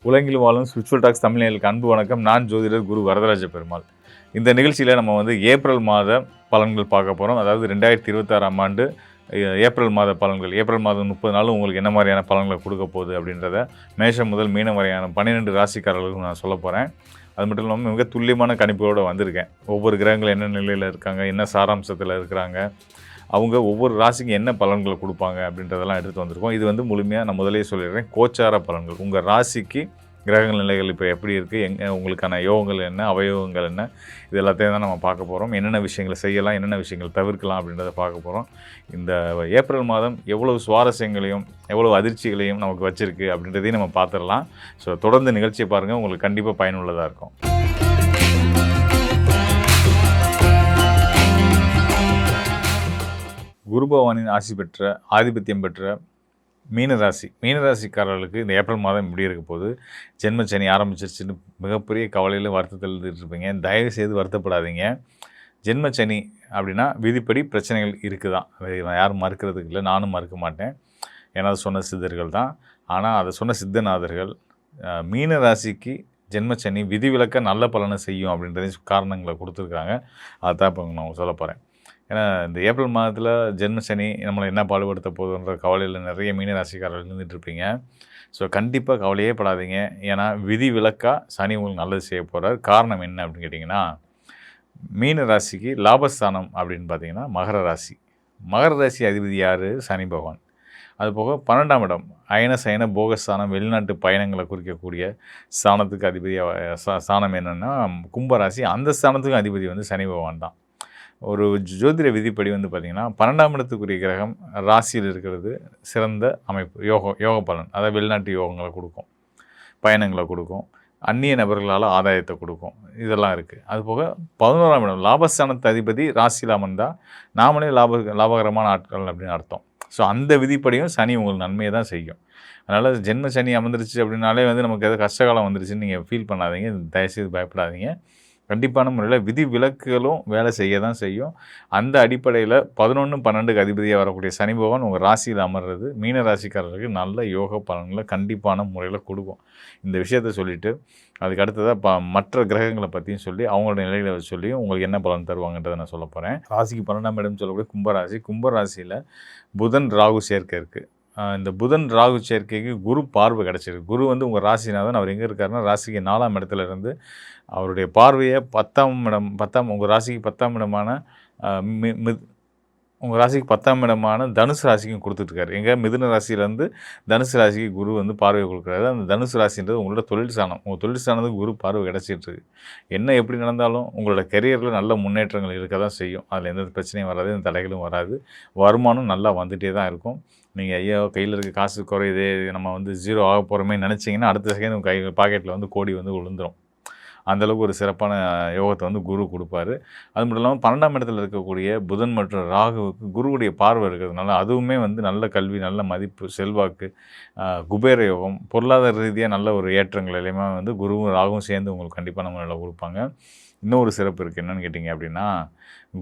உலகில் வாழும் spiritual tax தமிழர்களுக்கு அன்பு வணக்கம். நான் ஜோதிடர் குரு வரதராஜ பெருமாள். இந்த நிகழ்ச்சியில் நம்ம ஏப்ரல் மாத பலன்கள் பார்க்க போகிறோம். அதாவது 2026ஆம் ஆண்டு ஏப்ரல் மாத பலன்கள். ஏப்ரல் மாதம் 30 நாளும் உங்களுக்கு என்ன மாதிரியான பலன்களை கொடுக்க போகுது அப்படின்றத மேஷம் முதல் மீனம் வரையான 12 ராசிக்காரர்களுக்கும் நான் சொல்ல போகிறேன். அது மட்டும் இல்லாமல் மிக துல்லியமான கணிப்போடு வந்திருக்கேன். ஒவ்வொரு கிரகங்கள் என்ன நிலையில் இருக்காங்க, என்ன சாராம்சத்தில் இருக்கிறாங்க, அவங்க ஒவ்வொரு ராசிக்கு என்ன பலன்களை கொடுப்பாங்க அப்படின்றதெல்லாம் எடுத்து வந்திருக்கோம். இது முழுமையாக நான் முதலே சொல்லிடுறேன், கோச்சார பலன்கள். உங்கள் ராசிக்கு கிரகங்கள் நிலைகள் இப்போ எப்படி இருக்குது, உங்களுக்கான யோகங்கள் என்ன, அவயோகங்கள் என்ன, இது எல்லாத்தையும் தான் நம்ம பார்க்க போகிறோம். என்னென்ன விஷயங்களை செய்யலாம், என்னென்ன விஷயங்கள் தவிர்க்கலாம் அப்படின்றத பார்க்க போகிறோம். இந்த ஏப்ரல் மாதம் எவ்வளவு சுவாரஸ்யங்களையும் எவ்வளவு அதிர்ச்சிகளையும் நமக்கு வச்சுருக்கு அப்படின்றதையும் நம்ம பார்த்துடலாம். ஸோ தொடர்ந்து நிகழ்ச்சியை பாருங்கள், உங்களுக்கு கண்டிப்பாக பயனுள்ளதாக இருக்கும். குரு பகவானின் ஆசி பெற்ற, ஆதிபத்தியம் பெற்ற மீனராசிக்காரர்களுக்கு இந்த ஏப்ரல் மாதம் இப்படி இருக்க போது, ஜென்மச்சனி ஆரம்பிச்சிருச்சுன்னு மிகப்பெரிய கவலையில் வருத்தத்தில் இருந்துகிட்ருப்பீங்க. தயவு செய்து வருத்தப்படாதீங்க. ஜென்மச்சனி அப்படின்னா விதிப்படி பிரச்சனைகள் இருக்குது தான், அதை யாரும் மறுக்கிறதுக்கு இல்லை, நானும் மறுக்க மாட்டேன். ஏன்னா அது சொன்ன சித்தர்கள் தான். ஆனால் அதை சொன்ன சித்தநாதர்கள் மீனராசிக்கு ஜென்மச்சனி விதிவிலக்க நல்ல பலனை செய்யும் அப்படின்றதையும் காரணங்களை கொடுத்துருக்காங்க. அதுதான் இப்போ நான் சொல்ல போகிறேன். ஏன்னா இந்த ஏப்ரல் மாதத்தில் ஜென்மசனி நம்மளை என்ன பாடுபடுத்த போகுதுன்ற கவலையில் நிறைய மீனராசிக்காரர்கள் இருந்துகிட்ருப்பீங்க. ஸோ கண்டிப்பாக கவலையே படாதீங்க. ஏன்னா விதி விலக்காக சனி உங்களுக்கு நல்லது செய்ய போகிறார். காரணம் என்ன அப்படின்னு கேட்டிங்கன்னா, மீன ராசிக்கு லாபஸ்தானம் அப்படின்னு பார்த்தீங்கன்னா மகர ராசி. மகர ராசி அதிபதி யார்? சனி பகவான். அதுபோக 12ஆம் இடம் அயன சயன போகஸ்தானம், வெளிநாட்டு பயணங்களை குறிக்கக்கூடிய ஸ்தானத்துக்கு அதிபதி ஸ்தானம் என்னென்னா கும்பராசி. அந்த ஸ்தானத்துக்கும் அதிபதி சனி பகவான் தான். ஒரு ஜோதிட விதிப்படி பார்த்திங்கன்னா 12ஆம் இடத்துக்குரிய கிரகம் ராசியில் இருக்கிறது சிறந்த அமைப்பு. யோக பலன், அதாவது வெளிநாட்டு யோகங்களை கொடுக்கும், பயணங்களை கொடுக்கும், அந்நிய நபர்களால் ஆதாயத்தை கொடுக்கும், இதெல்லாம் இருக்குது. அதுபோக 11ஆம் இடம் லாபஸ்தானத்து அதிபதி ராசியில் அமர்ந்தால் நாமளே லாபகரமான ஆட்கள் அப்படின்னு அர்த்தம். ஸோ அந்த விதிப்படியும் சனி உங்களுக்கு நன்மையை தான் செய்யும். அதனால் ஜென்ம சனி அமர்ந்துருச்சு அப்படின்னாலே நமக்கு எதாவது கஷ்டகாலம் வந்துருச்சுன்னு நீங்கள் ஃபீல் பண்ணாதீங்க, தயவுசெய்து பயப்படாதீங்க. கண்டிப்பான முறையில் விதி விலக்குகளும் வேலை செய்ய தான் செய்யும். அந்த அடிப்படையில் 11, 12க்கு அதிபதியாக வரக்கூடிய சனி பகவான் உங்கள் ராசியில் அமர்றது மீன ராசிக்காரர்களுக்கு நல்ல யோக பலன்களை கண்டிப்பான முறையில் கொடுக்கும். இந்த விஷயத்த சொல்லிவிட்டு அதுக்கு அடுத்ததாக மற்ற கிரகங்களை பற்றியும் சொல்லி அவங்களோட நிலைகளை சொல்லியும் உங்களுக்கு என்ன பலன் தருவாங்கன்றதை நான் சொல்ல போகிறேன். ராசிக்கு 12ஆம் இடம் சொல்லக்கூடிய கும்பராசி. கும்பராசியில் புதன் ராகு சேர்க்கை இருக்குது. இந்த புதன் ராகு சேர்க்கைக்கு குரு பார்வை கிடச்சிருக்கு. குரு உங்கள் ராசிநாதன். அவர் எங்கே இருக்காருன்னா ராசிக்கு 4ஆம் இடத்துல இருந்து அவருடைய பார்வையை 10ஆம் உங்கள் ராசிக்கு 10ஆம் இடமான உங்கள் ராசிக்கு 10ஆம் இடமான தனுசு ராசிக்கும் கொடுத்துட்ருக்காரு. எங்கே மிதுன ராசியிலேருந்து தனுசு ராசிக்கு குரு பார்வை கொடுக்குறாரு. அந்த தனுசு ராசின்றது உங்களோட தொழில் ஸ்தானம். உங்கள் தொழில் ஸ்தானத்துக்கு குரு பார்வை கிடச்சிட்ருக்கு. என்ன எப்படி நடந்தாலும் உங்களோட கெரியரில் நல்ல முன்னேற்றங்கள் இருக்க தான் செய்யும். அதில் எந்த பிரச்சனையும் வராது, எந்த தடைகளும் வராது. வருமானம் நல்லா வந்துகிட்டே தான் இருக்கும். நீங்கள் ஐயோ கையில் இருக்க காசு குறையுதே, நம்ம 0 ஆக போகிறோமே நினச்சிங்கன்னா அடுத்த செகண்ட் உங்கள் பாக்கெட்டில் கோடி விழுந்துடும். அந்தளவுக்கு ஒரு சிறப்பான யோகத்தை குரு கொடுப்பாரு. அது மட்டும் இல்லாமல் 12ஆம் இடத்துல இருக்கக்கூடிய புதன் மற்றும் ராகுவுக்கு குருவுடைய பார்வை இருக்கிறதுனால அதுவுமே நல்ல கல்வி, நல்ல மதிப்பு, செல்வாக்கு, குபேர யோகம், பொருளாதார ரீதியாக நல்ல ஒரு ஏற்றங்கள் எல்லாமே குருவும் ராகுவும் சேர்ந்து உங்களுக்கு கண்டிப்பாக நம்மளால் கொடுப்பாங்க. இன்னொரு சிறப்பு இருக்குது. என்னென்னு கேட்டிங்க அப்படின்னா,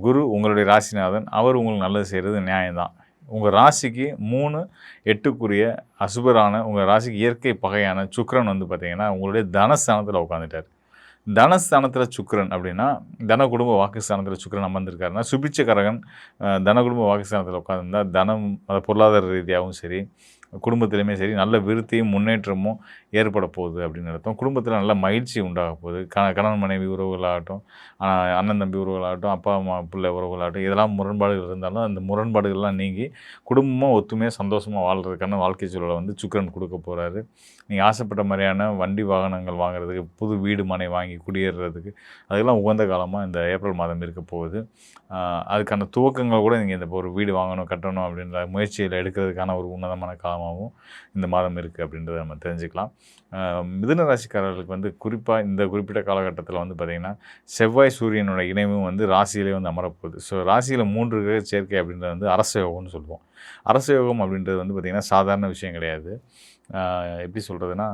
குரு உங்களுடைய ராசிநாதன். அவர் உங்களுக்கு நல்லது செய்கிறது நியாயம்தான். உங்கள் ராசிக்கு 3, 8க்குரிய அசுபரான உங்கள் ராசிக்கு இயற்கை பகையான சுக்கிரன் பார்த்திங்கன்னா உங்களுடைய தனஸ்தானத்தில் உட்காந்துட்டார். தனஸ்தானத்தில் சுக்கிரன் அப்படின்னா தன குடும்ப வாக்குஸ்தானத்தில் சுக்கிரன் அமர்ந்திருக்காருன்னா சுபிச்சகரகன் தன குடும்ப வாக்குஸ்தானத்தில் உட்காந்துருந்தால் தனம், பொருளாதார ரீதியாகவும் சரி, குடும்பத்திலையுமே சரி நல்ல விருத்தியும் முன்னேற்றமும் ஏற்பட போகுது அப்படின்னு அர்த்தம். குடும்பத்தில் நல்ல மகிழ்ச்சி உண்டாக போகுது. கணவன் மனைவி உறவுகளாகட்டும், அண்ணன் தம்பி உறவுகளாகட்டும், அப்பா அம்மா பிள்ளை உறவுகளாகட்டும், இதெல்லாம் முரண்பாடுகள் இருந்தாலும் அந்த முரண்பாடுகள்லாம் நீங்கி குடும்பமாக ஒத்துமையாக சந்தோஷமாக வாழ்கிறதுக்கான வாழ்க்கை சூழலை சுக்கிரன் கொடுக்க போகிறாரு. நீங்கள் ஆசைப்பட்ட மாதிரியான வண்டி வாகனங்கள் வாங்குறதுக்கு, புது வீடு மனை வாங்கி குடியேறுறதுக்கு அதெல்லாம் உகந்த காலமாக இந்த ஏப்ரல் மாதம் இருக்க போகுது. அதுக்கான துவக்கங்கள் கூட நீங்கள் இந்த ஒரு வீடு வாங்கணும், கட்டணும் அப்படின்ற முயற்சியில் எடுக்கிறதுக்கான ஒரு உன்னதமான காலமாகவும் இந்த மாதம் இருக்குது அப்படின்றத நம்ம தெரிஞ்சுக்கலாம். மிதுன ராசிக்காரர்களுக்கு குறிப்பாக இந்த குறிப்பிட்ட காலகட்டத்தில் பார்த்திங்கன்னா செவ்வாய் சூரியனோட இணைவும் ராசியிலே அமரப்போகுது. ஸோ ராசியில் 3 கிரக சேர்க்கை அப்படின்றது அரச யோகம்னு சொல்லுவோம். அரச யோகம் அப்படின்றது பார்த்திங்கன்னா சாதாரண விஷயம் கிடையாது. எப்படி சொல்கிறதுனா,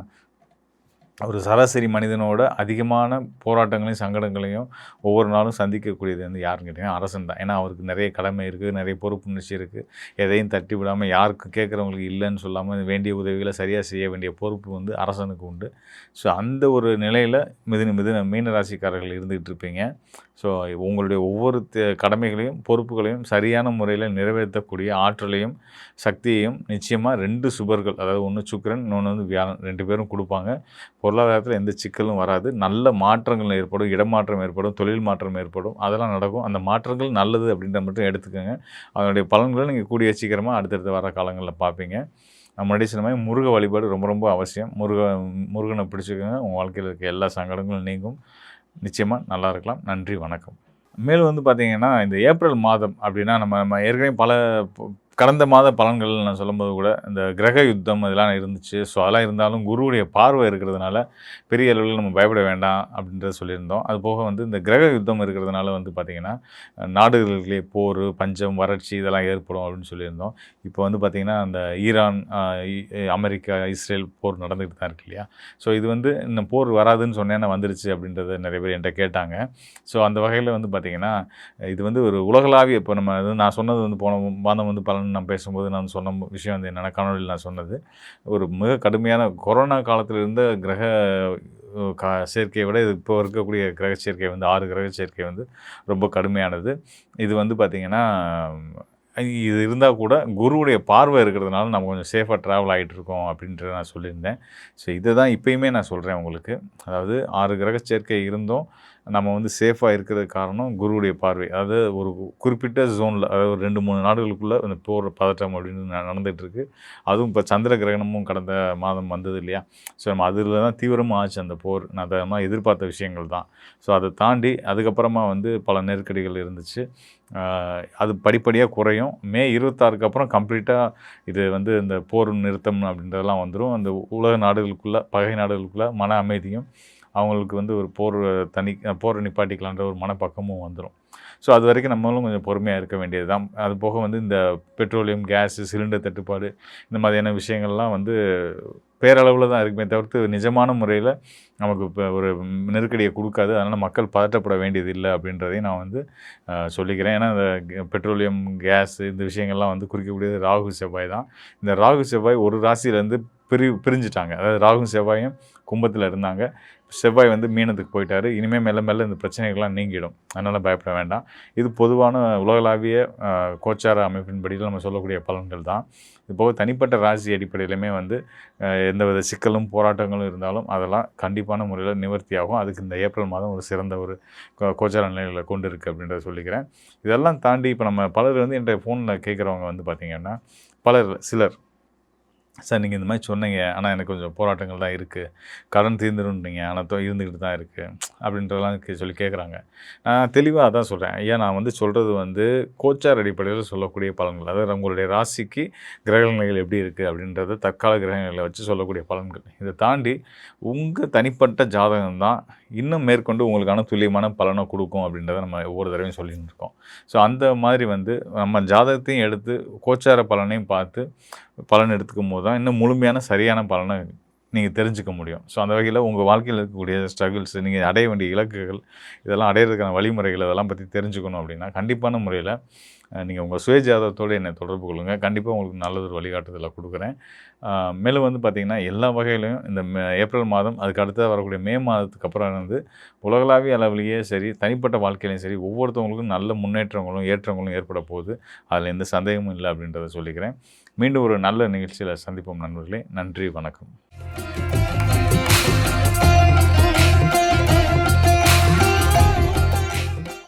ஒரு சராசரி மனிதனோட அதிகமான போராட்டங்களையும், சங்கடங்களையும் ஒவ்வொரு நாளும் சந்திக்கக்கூடியது வந்து யாருன்னு கேட்டிங்கன்னா, அரசன் தான். ஏன்னா, அவருக்கு நிறைய கடமை இருக்குது, நிறைய பொறுப்புணர்ச்சி இருக்குது. எதையும் தட்டி விடாம, யாருக்கும் கேட்குறவங்களுக்கு இல்லைன்னு சொல்லாம, வேண்டிய உதவிகளை சரியாக செய்ய வேண்டிய பொறுப்பு வந்து அரசனுக்கு உண்டு. ஸோ, அந்த ஒரு நிலையில் மீன ராசிக்காரர்கள் இருந்துகிட்டு இருப்பீங்க. ஸோ, உங்களுடைய ஒவ்வொரு கடமைகளையும், பொறுப்புகளையும் சரியான முறையில் நிறைவேற்றக்கூடிய ஆற்றலையும், சக்தியையும் நிச்சயமாக 2 சுபர்கள், அதாவது ஒன்று சுக்கிரன், இன்னொன்று வந்து வியாழன் 2 பேரும் கொடுப்பாங்க. பொருளாதாரத்தில் எந்த சிக்கலும் வராது. நல்ல மாற்றங்கள் ஏற்படும், இடமாற்றம் ஏற்படும், தொழில் மாற்றம் ஏற்படும். அதெல்லாம் நடக்கும். அந்த மாற்றங்கள் நல்லது அப்படின்றத மட்டும் எடுத்துக்கோங்க. அதனுடைய பலன்களை நீங்கள் கூடிய சீக்கிரமாக அடுத்தடுத்து வர காலங்களில் பார்ப்பீங்க. முன்னாடி சொன்ன மாதிரி முருக வழிபாடு ரொம்ப ரொம்ப அவசியம். முருகனை பிடிச்சிக்கோங்க. உங்கள் வாழ்க்கையில் இருக்க எல்லா சங்கடங்களும் நீங்கும். நிச்சயமாக நல்லா இருக்கலாம். நன்றி, வணக்கம். மேலும் வந்து பார்த்தீங்கன்னா, இந்த ஏப்ரல் மாதம் அப்படின்னா நம்ம ஏற்கனவே கடந்த மாத பலன்கள் நான் சொல்லும்போது கூட இந்த கிரக யுத்தம் இதெல்லாம் இருந்துச்சு. ஸோ அதெல்லாம் இருந்தாலும் குருவுடைய பார்வை இருக்கிறதுனால பெரிய அளவில் நம்ம பயப்பட வேண்டாம் அப்படின்றத சொல்லியிருந்தோம். அதுபோக வந்து இந்த கிரக யுத்தம் இருக்கிறதுனால வந்து பார்த்திங்கன்னா, நாடுகளிலே போர், பஞ்சம், வறட்சி இதெல்லாம் ஏற்படும் அப்படின்னு சொல்லியிருந்தோம். இப்போ வந்து பார்த்திங்கன்னா, அந்த ஈரான், அமெரிக்கா, இஸ்ரேல் போர் நடந்துகிட்டு தான் இருக்கு இல்லையா? ஸோ இது வந்து இந்த போர் வராதுன்னு சொன்னேன்னா வந்துருச்சு அப்படின்றத நிறைய பேர் என்கிட்ட கேட்டாங்க. ஸோ அந்த வகையில் வந்து பார்த்திங்கன்னா, இது வந்து ஒரு உலகளாவிய இப்போ நான் சொன்னது வந்து போன மாதம் வந்து பலன் நான் பேசும்போது நான் சொன்ன விஷயம் வந்து என்னென்னா, காணொலியில் நான் சொன்னது ஒரு மிக கடுமையான கொரோனா காலத்தில் இருந்த கிரக சேர்க்கையை விட இது இப்போ இருக்கக்கூடிய கிரக சேர்க்கை வந்து 6 கிரக சேர்க்கை வந்து ரொம்ப கடுமையானது. இது வந்து பார்த்திங்கன்னா, இது இருந்தால் கூட குருவுடைய பார்வை இருக்கிறதுனால நம்ம கொஞ்சம் சேஃபாக ட்ராவல் ஆகிட்டுருக்கோம் அப்படின்றத நான் சொல்லியிருந்தேன். ஸோ இதை தான் இப்போயுமே நான் சொல்கிறேன் உங்களுக்கு. அதாவது 6 கிரக சேர்க்கை இருந்தும் நம்ம வந்து சேஃபாக இருக்கிறதுக்கு காரணம் குருவுடைய பார்வை. அதாவது ஒரு குறிப்பிட்ட ஜோனில், அதாவது ஒரு 2-3 நாடுகளுக்குள்ளே இந்த போர் பதட்டம் அப்படின்னு நடந்துகிட்ருக்கு. அதுவும் இப்போ சந்திர கிரகணமும் கடந்த மாதம் வந்தது இல்லையா? ஸோ நம்ம அதில் தான் தீவிரமாக ஆச்சு அந்த போர். நம்ம எதிர்பார்த்த விஷயங்கள் தான். ஸோ அதை தாண்டி அதுக்கப்புறமா வந்து பல நெருக்கடிகள் இருந்துச்சு. அது படிப்படியாக குறையும். மே 26க்கு அப்புறம் கம்ப்ளீட்டாக இது வந்து இந்த போர் நிறுத்தம் அப்படின்றதெல்லாம் வந்துடும். அந்த உலக நாடுகளுக்குள்ளே, பகை நாடுகளுக்குள்ளே மன அமைதியும், அவங்களுக்கு வந்து ஒரு போரை நிப்பாட்டிக்கலான்ற ஒரு மனப்பக்கமும் வந்துடும். ஸோ அது வரைக்கும் நம்மளும் கொஞ்சம் பொறுமையாக இருக்க வேண்டியது தான். அது போக வந்து இந்த பெட்ரோலியம், கேஸு, சிலிண்டர் தட்டுப்பாடு இந்த மாதிரியான விஷயங்கள்லாம் வந்து பேரளவில் தான் இருக்குமே தவிர்த்து நிஜமான முறையில் நமக்கு இப்போ ஒரு நெருக்கடியை கொடுக்காது. அதனால் மக்கள் பதட்டப்பட வேண்டியது இல்லை அப்படின்றதையும் நான் வந்து சொல்லிக்கிறேன். ஏன்னா இந்த பெட்ரோலியம், கேஸு இந்த விஷயங்கள்லாம் வந்து குறிக்கக்கூடியது ராகு, செவ்வாய் தான். இந்த ராகு, செவ்வாய் ஒரு ராசியிலேருந்து பிரிஞ்சுட்டாங்க. அதாவது ராகு, செவ்வாயும் கும்பத்தில் இருந்தாங்க. செவ்வாய் வந்து மீனத்துக்கு போயிட்டார். இனிமேல் மெல்ல மெல்ல இந்த பிரச்சனைகள்லாம் நீங்கிடும். அதனால் பயப்பட வேண்டாம். இது பொதுவான உலகளாவிய கோச்சார அமைப்பின்படியில் நம்ம சொல்லக்கூடிய பலன்கள் தான். இதுபோக தனிப்பட்ட ராசி அடிப்படையிலுமே வந்து எந்தவித சிக்கலும், போராட்டங்களும் இருந்தாலும் அதெல்லாம் கண்டிப்பான முறையில் நிவர்த்தியாகும். அதுக்கு இந்த ஏப்ரல் மாதம் ஒரு சிறந்த ஒரு கோச்சார நிலைகளை கொண்டு இருக்குது அப்படின்றத சொல்லிக்கிறேன். இதெல்லாம் தாண்டி இப்போ நம்ம பலர் வந்து என்கிட்ட ஃபோனில் கேட்குறவங்க வந்து பார்த்திங்கன்னா, சிலர் சார் நீங்கள் இந்த மாதிரி சொன்னீங்க, ஆனால் எனக்கு கொஞ்சம் போராட்டங்கள் தான் இருக்குது, கடன் தீர்ந்துருன்றீங்க, ஆனால் இருந்துக்கிட்டு தான் இருக்குது அப்படின்றலாம் சொல்லி கேட்குறாங்க. நான் தெளிவாக அதான் சொல்கிறேன். ஐயா, நான் வந்து சொல்கிறது வந்து கோச்சார் அடிப்படையில் சொல்லக்கூடிய பலன்கள். அதாவது உங்களுடைய ராசிக்கு கிரகநிலைகள் எப்படி இருக்குது அப்படின்றத தற்கால கிரகநிலைகளை வச்சு சொல்லக்கூடிய பலன்கள். இதை தாண்டி உங்கள் தனிப்பட்ட ஜாதகம் தான் இன்னும் மேற்கொண்டு உங்களுக்கான துல்லியமான பலனை கொடுக்கும் அப்படின்றத நம்ம ஒவ்வொரு தடவையும் சொல்லிட்டு இருக்கோம். ஸோ அந்த மாதிரி வந்து நம்ம ஜாதகத்தையும் எடுத்து கோச்சார பலனையும் பார்த்து பலன் எடுத்துக்கும் போது தான் இன்னும் முழுமையான சரியான பலனை நீங்கள் தெரிஞ்சுக்க முடியும். ஸோ அந்த வகையில் உங்கள் வாழ்க்கையில் இருக்கக்கூடிய ஸ்ட்ரகிள்ஸ், நீங்கள் அடைய வேண்டிய இலக்குகள், இதெல்லாம் அடையிறதுக்கான வழிமுறைகள் இதெல்லாம் பற்றி தெரிஞ்சுக்கணும் அப்படின்னா கண்டிப்பான முறையில் நீங்கள் உங்கள் சுய ஜாதகத்தோடு என்னை தொடர்பு கொள்ளுங்கள். கண்டிப்பாக உங்களுக்கு நல்லதொரு வழிகாட்டுதலை கொடுக்குறேன். மேலும் வந்து பார்த்திங்கன்னா, எல்லா வகையிலையும் இந்த ஏப்ரல் மாதம், அதுக்கு அடுத்ததாக வரக்கூடிய மே மாதத்துக்கு அப்புறம் வந்து உலகளாவிய அளவிலேயே சரி, தனிப்பட்ட வாழ்க்கையிலையும் சரி, ஒவ்வொருத்தவங்களுக்கும் நல்ல முன்னேற்றங்களும் ஏற்றங்களும் ஏற்பட போகுது. அதில் எந்த சந்தேகமும் இல்லை அப்படின்றத சொல்லிக்கிறேன். மீண்டும் ஒரு நல்ல நிகழ்ச்சியில் சந்திப்போம் நண்பர்களே. நன்றி, வணக்கம்.